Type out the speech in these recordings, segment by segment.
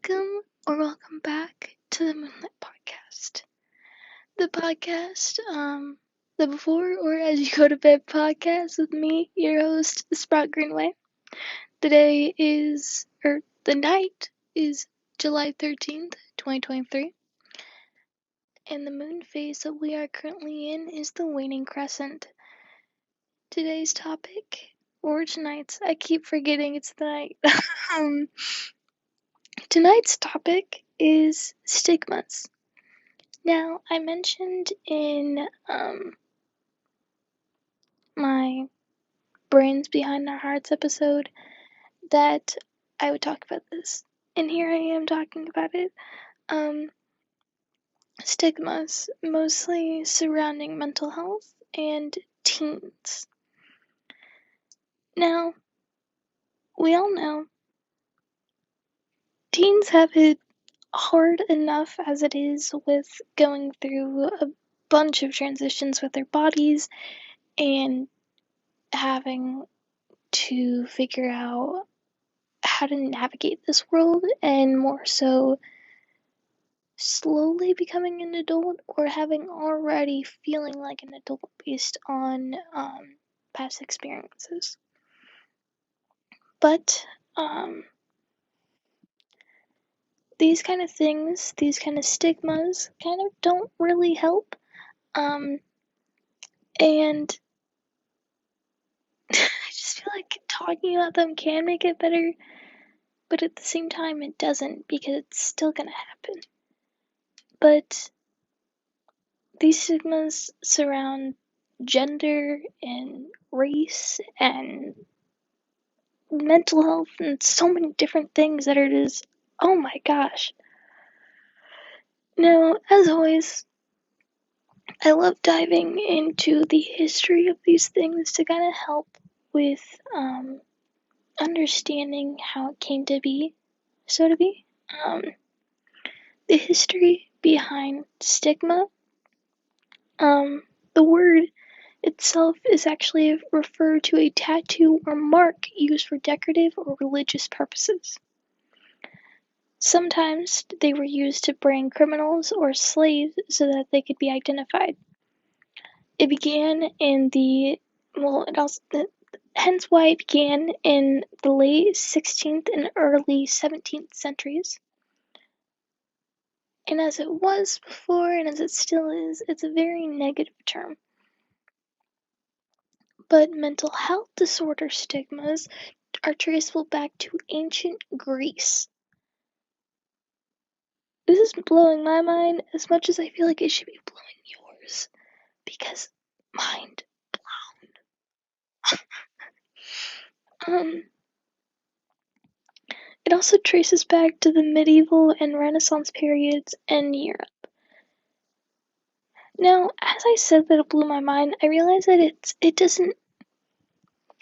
Welcome back to the Moonlit Podcast. The podcast, the before or as you go to bed podcast with me, your host, Sprout Greenway. The night is July 13th, 2023, and the moon phase that we are currently in is the waning crescent. Today's topic, or tonight's, I keep forgetting it's the night. Tonight's topic is stigmas. Now, I mentioned in my Brains Behind Our Hearts episode that I would talk about this, and here I am talking about it. Stigmas, mostly surrounding mental health and teens. Now, we all know teens have it hard enough as it is with going through a bunch of transitions with their bodies and having to figure out how to navigate this world, and more so slowly becoming an adult or having already feeling like an adult based on past experiences. But these kind of things, these kind of stigmas kind of don't really help, and I just feel like talking about them can make it better, but at the same time it doesn't, because it's still gonna happen. But these stigmas surround gender and race and mental health and so many different things that are just, oh my gosh. Now, as always, I love diving into the history of these things to kind of help with understanding how it came to be, so to be. The history behind stigma. The word itself is actually referred to a tattoo or mark used for decorative or religious purposes. Sometimes they were used to brand criminals or slaves so that they could be identified. It began in hence why it began in the late 16th and early 17th centuries. And as it was before, and as it still is, it's a very negative term. But mental health disorder stigmas are traceable back to ancient Greece. This is blowing my mind as much as I feel like it should be blowing yours, because mind blown. It also traces back to the medieval and Renaissance periods in Europe. Now, as I said that it blew my mind, I realize that it doesn't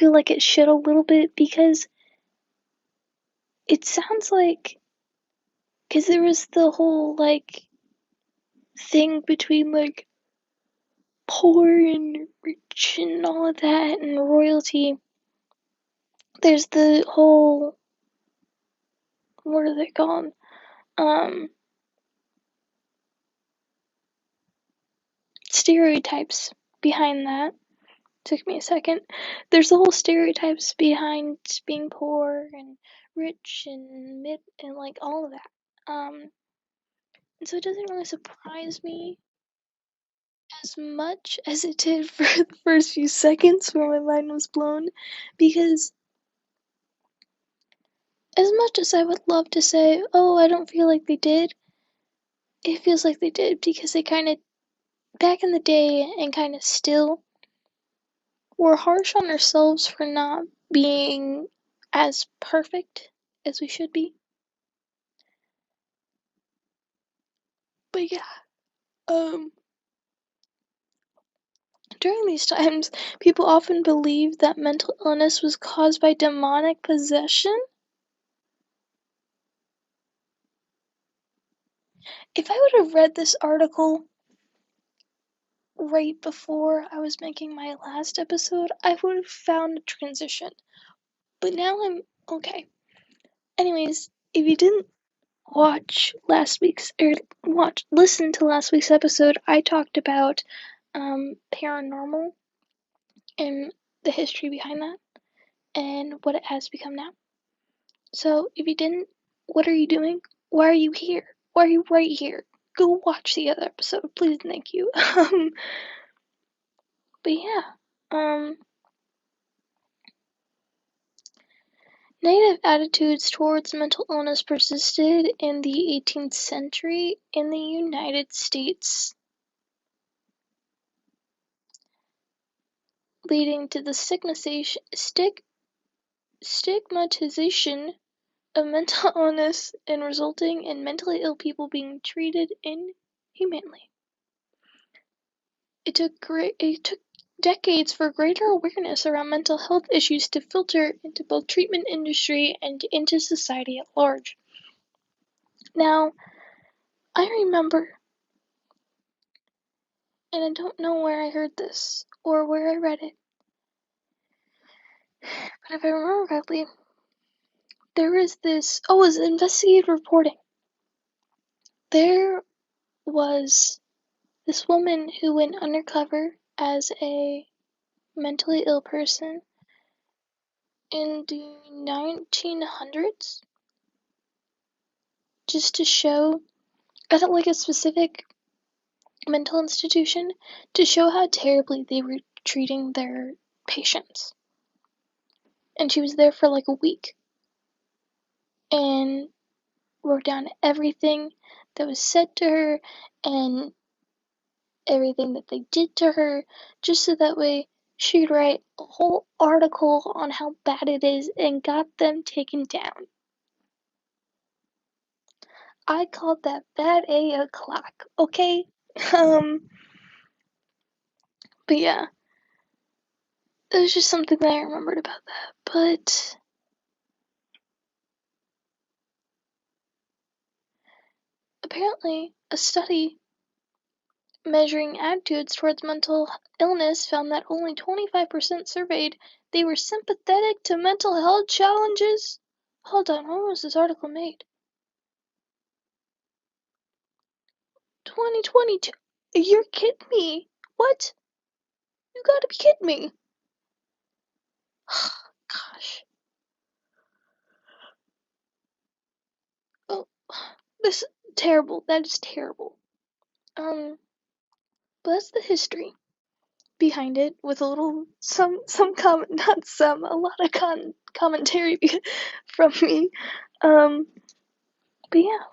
feel like it should a little bit, because it sounds like, because there was the whole thing between poor and rich and all of that and royalty. There's the whole, what are they called? Stereotypes behind that. Took me a second. There's the whole stereotypes behind being poor and rich and mid and all of that. And so it doesn't really surprise me as much as it did for the first few seconds where my mind was blown, because as much as I would love to say, oh, I don't feel like they did, it feels like they did, because they kind of, back in the day and kind of still, we're harsh on ourselves for not being as perfect as we should be. But yeah, during these times, people often believed that mental illness was caused by demonic possession. If I would have read this article right before I was making my last episode, I would have found a transition. But now I'm okay. Anyways, if you didn't listen to last week's episode, I talked about paranormal and the history behind that and what it has become now. So if you didn't, what are you doing? Why are you here? Why are you right here? Go watch the other episode, please and thank you. But yeah, negative attitudes towards mental illness persisted in the 18th century in the United States, leading to the stigmatization of mental illness and resulting in mentally ill people being treated inhumanely. It took decades for greater awareness around mental health issues to filter into both treatment industry and into society at large. Now, I remember, and I don't know where I heard this or where I read it, but if I remember correctly, there was this, it was investigative reporting. There was this woman who went undercover as a mentally ill person in the 1900s just to show, at like a specific mental institution, to show how terribly they were treating their patients. And she was there for like a week and wrote down everything that was said to her and everything that they did to her, just so that way she'd write a whole article on how bad it is and got them taken down. I called that bad o'clock, okay? But yeah, it was just something that I remembered about that. But apparently, a study measuring attitudes towards mental illness found that only 25% surveyed they were sympathetic to mental health challenges. Hold on, when was this article made? 2022. You're kidding me. What? You gotta be kidding me. Gosh. Oh, this is terrible. That is terrible. But that's the history behind it with a little, a lot of commentary from me. But yeah.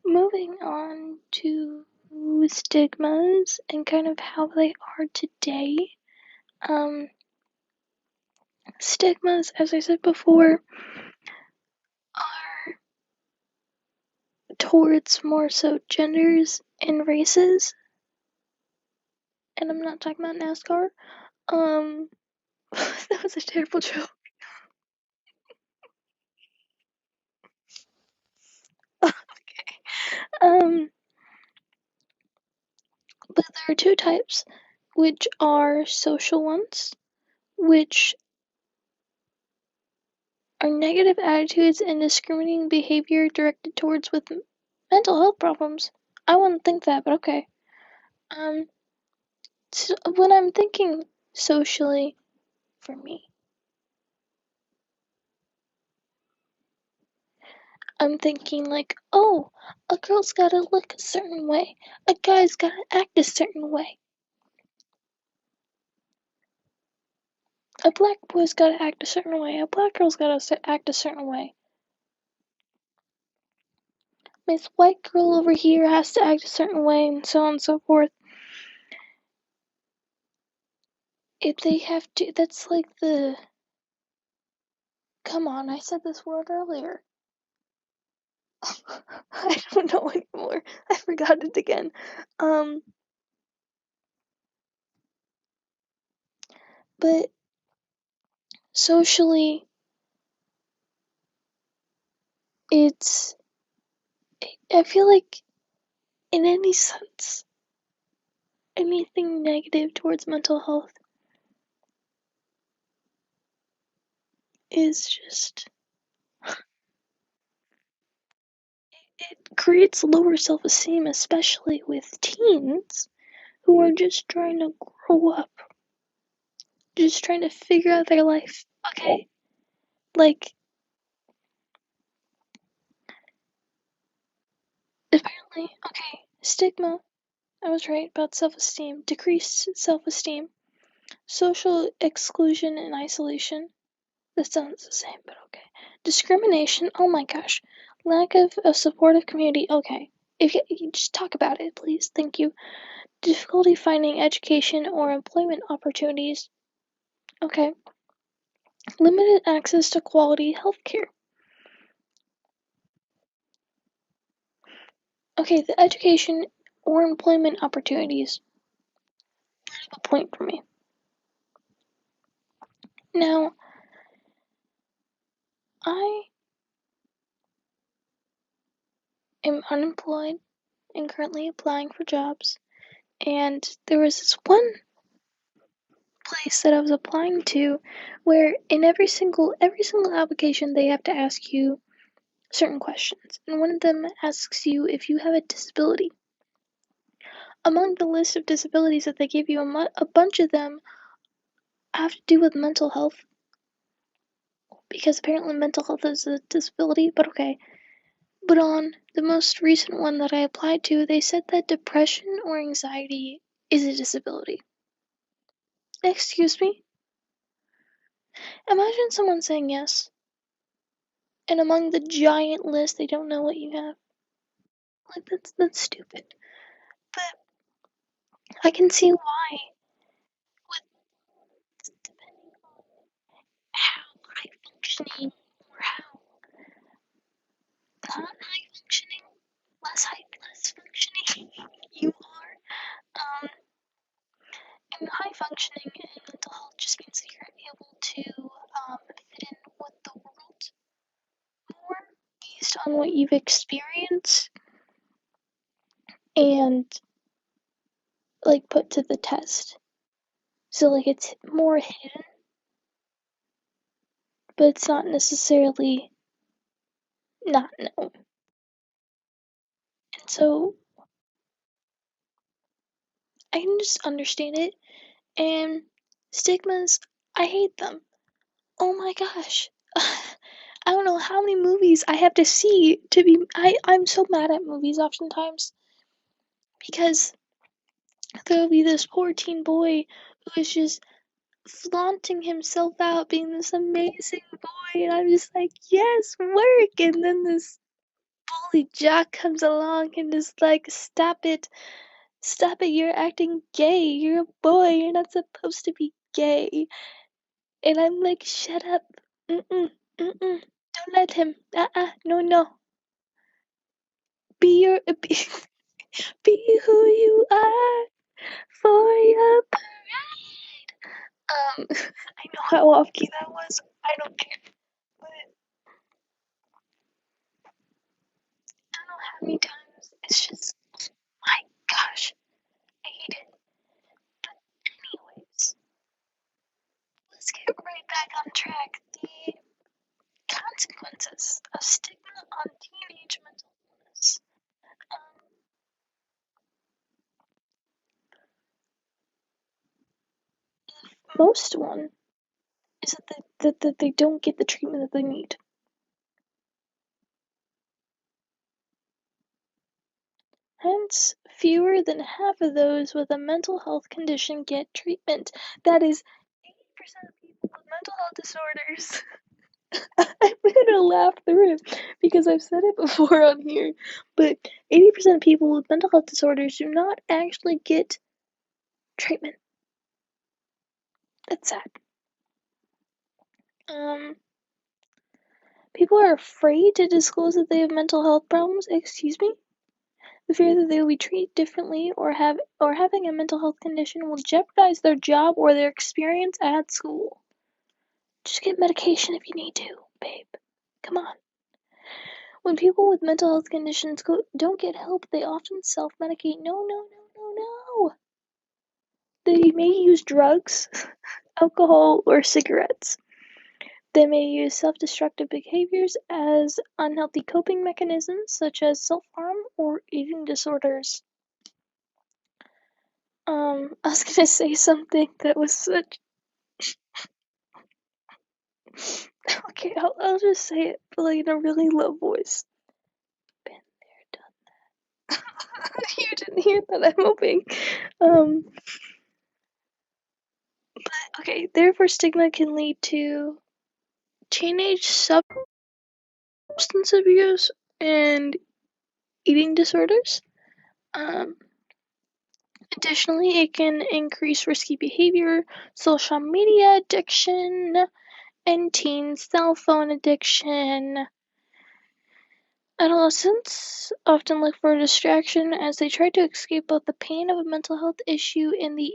Moving on to stigmas and kind of how they are today. Stigmas, as I said before, are towards more so genders and races. And I'm not talking about NASCAR. That was a terrible joke. Okay. But there are two types, which are social ones, which are negative attitudes and discriminating behavior directed towards with mental health problems. I wouldn't think that, but okay. So when I'm thinking socially, for me, I'm thinking like, oh, a girl's gotta look a certain way, a guy's gotta act a certain way, a black boy's gotta act a certain way, a black girl's gotta act a certain way. This white girl over here has to act a certain way, and so on and so forth. If they have to, that's like the. Come on, I said this word earlier. I don't know anymore. I forgot it again. But socially, I feel like in any sense, anything negative towards mental health is just, it creates lower self-esteem, especially with teens who are just trying to grow up, just trying to figure out their life. Okay, like, apparently, okay, stigma, I was right about self-esteem, decreased self-esteem, social exclusion and isolation. That sounds the same, but okay. Discrimination, oh my gosh. Lack of a supportive community, okay. If you just talk about it, please, thank you. Difficulty finding education or employment opportunities, okay. Limited access to quality healthcare. Okay, the education or employment opportunities. A point for me. Now, I am unemployed and currently applying for jobs. And there was this one place that I was applying to where in every single application they have to ask you certain questions. And one of them asks you if you have a disability. Among the list of disabilities that they give you, a bunch of them have to do with mental health. Because apparently mental health is a disability, but okay. But on the most recent one that I applied to, they said that depression or anxiety is a disability. Excuse me? Imagine someone saying yes, and among the giant list, they don't know what you have. Like, that's stupid. But I can see why, depending on how high functioning or how not high functioning, less functioning you are. And high functioning in mental health just means that you're able to fit in with the world more based on what you've experienced and like put to the test. So like it's more hidden, but it's not necessarily not known. And so I can just understand it. And stigmas, I hate them. Oh my gosh. I don't know how many movies I have to see to be. I'm so mad at movies oftentimes because there'll be this poor teen boy who is just flaunting himself out being this amazing boy, and I'm just like, yes, work. And then this bully jock comes along and is like, stop it, you're acting gay, you're a boy, you're not supposed to be gay. And I'm like, shut up, don't let him, no, be your, be who you are for your pride. I know how off key that was, I don't care, but I don't know how many times, it's just, my gosh, I hate it. But anyways, let's get right back on track. The consequences of stigma on teenage mental illness. Um, most one is that they don't get the treatment that they need. Hence, fewer than half of those with a mental health condition get treatment. That is 80% of people with mental health disorders. I'm gonna laugh through it because I've said it before on here, but 80% of people with mental health disorders do not actually get treatment. That's sad. People are afraid to disclose that they have mental health problems. Excuse me? The fear that they will be treated differently or having a mental health condition will jeopardize their job or their experience at school. Just get medication if you need to, babe. Come on. When people with mental health conditions don't get help, they often self-medicate. No. They may use drugs, alcohol, or cigarettes. They may use self-destructive behaviors as unhealthy coping mechanisms, such as self-harm or eating disorders. I was gonna say something that was such. Okay, I'll just say it, but like in a really low voice. Been there, done that. You didn't hear that, I'm hoping. But okay, therefore stigma can lead to teenage substance abuse and eating disorders. Additionally, it can increase risky behavior, social media addiction, and teen cell phone addiction. Adolescents often look for a distraction as they try to escape both the pain of a mental health issue and the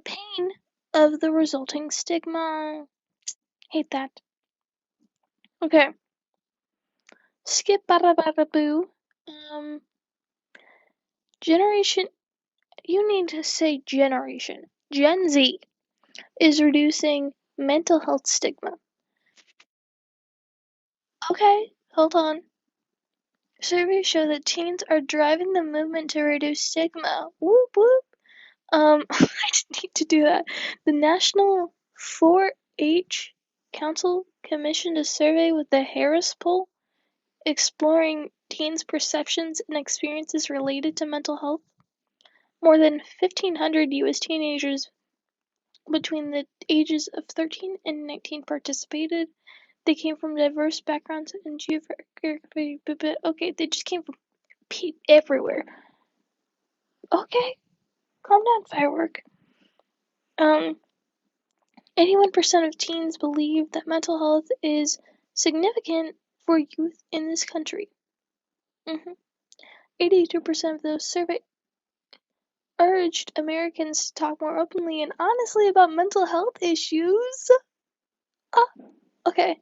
pain of the resulting stigma. Hate that. Okay. Skip bada bada boo. Generation. You need to say generation. Gen Z is reducing mental health stigma. Okay, hold on. Surveys show that teens are driving the movement to reduce stigma. Whoop whoop. I didn't need to do that. The National 4-H Council commissioned a survey with the Harris Poll exploring teens' perceptions and experiences related to mental health. More than 1,500 U.S. teenagers between the ages of 13 and 19 participated. They came from diverse backgrounds and geography. Okay, they just came from everywhere. Okay, calm down, firework. 81% of teens believe that mental health is significant for youth in this country. 82% of those surveyed urged Americans to talk more openly and honestly about mental health issues. Okay.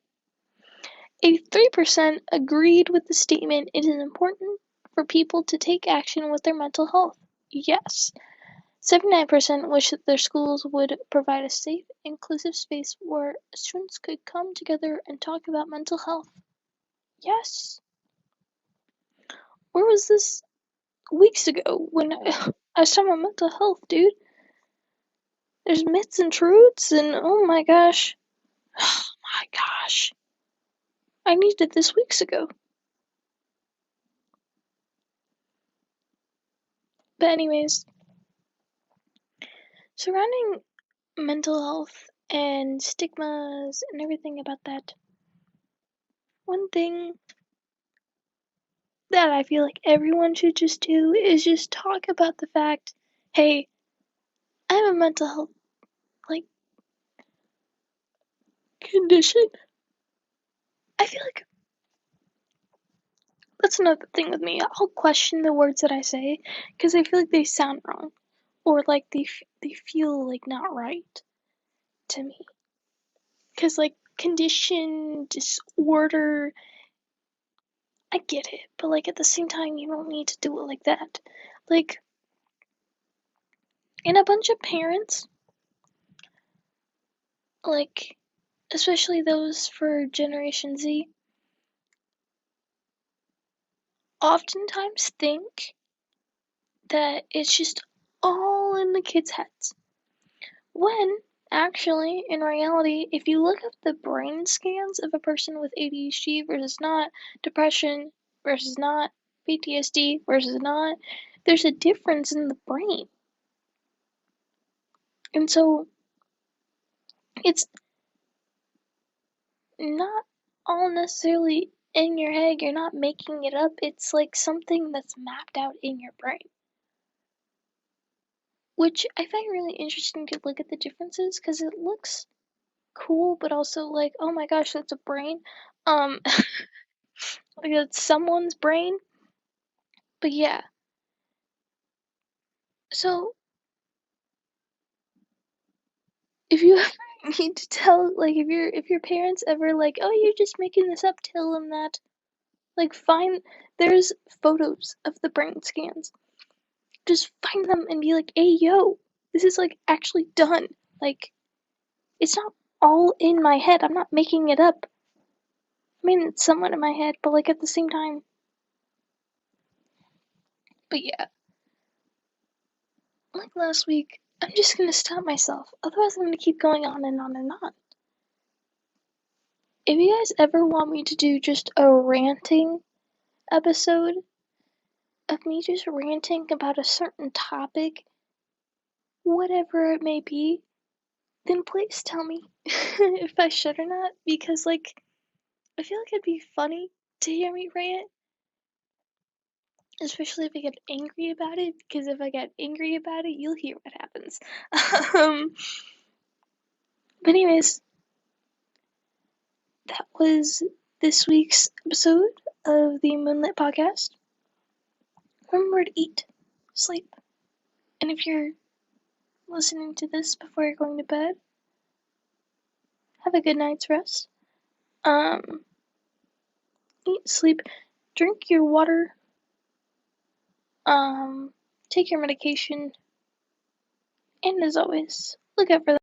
83% agreed with the statement it is important for people to take action with their mental health. Yes. 79% wish that their schools would provide a safe, inclusive space where students could come together and talk about mental health. Yes. Where was this weeks ago when I was talking about mental health, dude? There's myths and truths, and oh my gosh. Oh my gosh. I needed this weeks ago. But anyways, surrounding mental health and stigmas and everything about that, one thing that I feel like everyone should just do is just talk about the fact, hey, I have a mental health like condition. I feel like that's another thing with me. I'll question the words that I say because I feel like they sound wrong or like they feel like not right to me. Because like condition, disorder, I get it, but like at the same time, you don't need to do it like that. Like, and a bunch of parents, like, especially those for Generation Z, oftentimes think that it's just all in the kids' heads. When, actually, in reality, if you look up the brain scans of a person with ADHD versus not, depression versus not, PTSD versus not, there's a difference in the brain. And so, it's not all necessarily in your head, you're not making it up, it's like something that's mapped out in your brain. Which I find really interesting to look at the differences because it looks cool, but also like, oh my gosh, that's a brain. Like it's someone's brain. But yeah. So if you ever need to tell, like, if your parents ever like, oh, you're just making this up, tell them that. Like, there's photos of the brain scans. Just find them and be like, hey, yo, This is, like, actually done. Like, it's not all in my head. I'm not making it up. I mean, it's somewhat in my head, but, like, at the same time. But yeah. Like last week, I'm just gonna stop myself. Otherwise, I'm gonna keep going on and on and on. If you guys ever want me to do just a ranting episode of me just ranting about a certain topic, whatever it may be, then please tell me if I should or not, because, like, I feel like it'd be funny to hear me rant, especially if I get angry about it, because if I get angry about it, you'll hear what happens. But anyways, that was this week's episode of the Moonlit Podcast. Remember to eat, sleep, and if you're listening to this before you're going to bed, have a good night's rest. Eat, sleep, drink your water, take your medication, and as always, look out for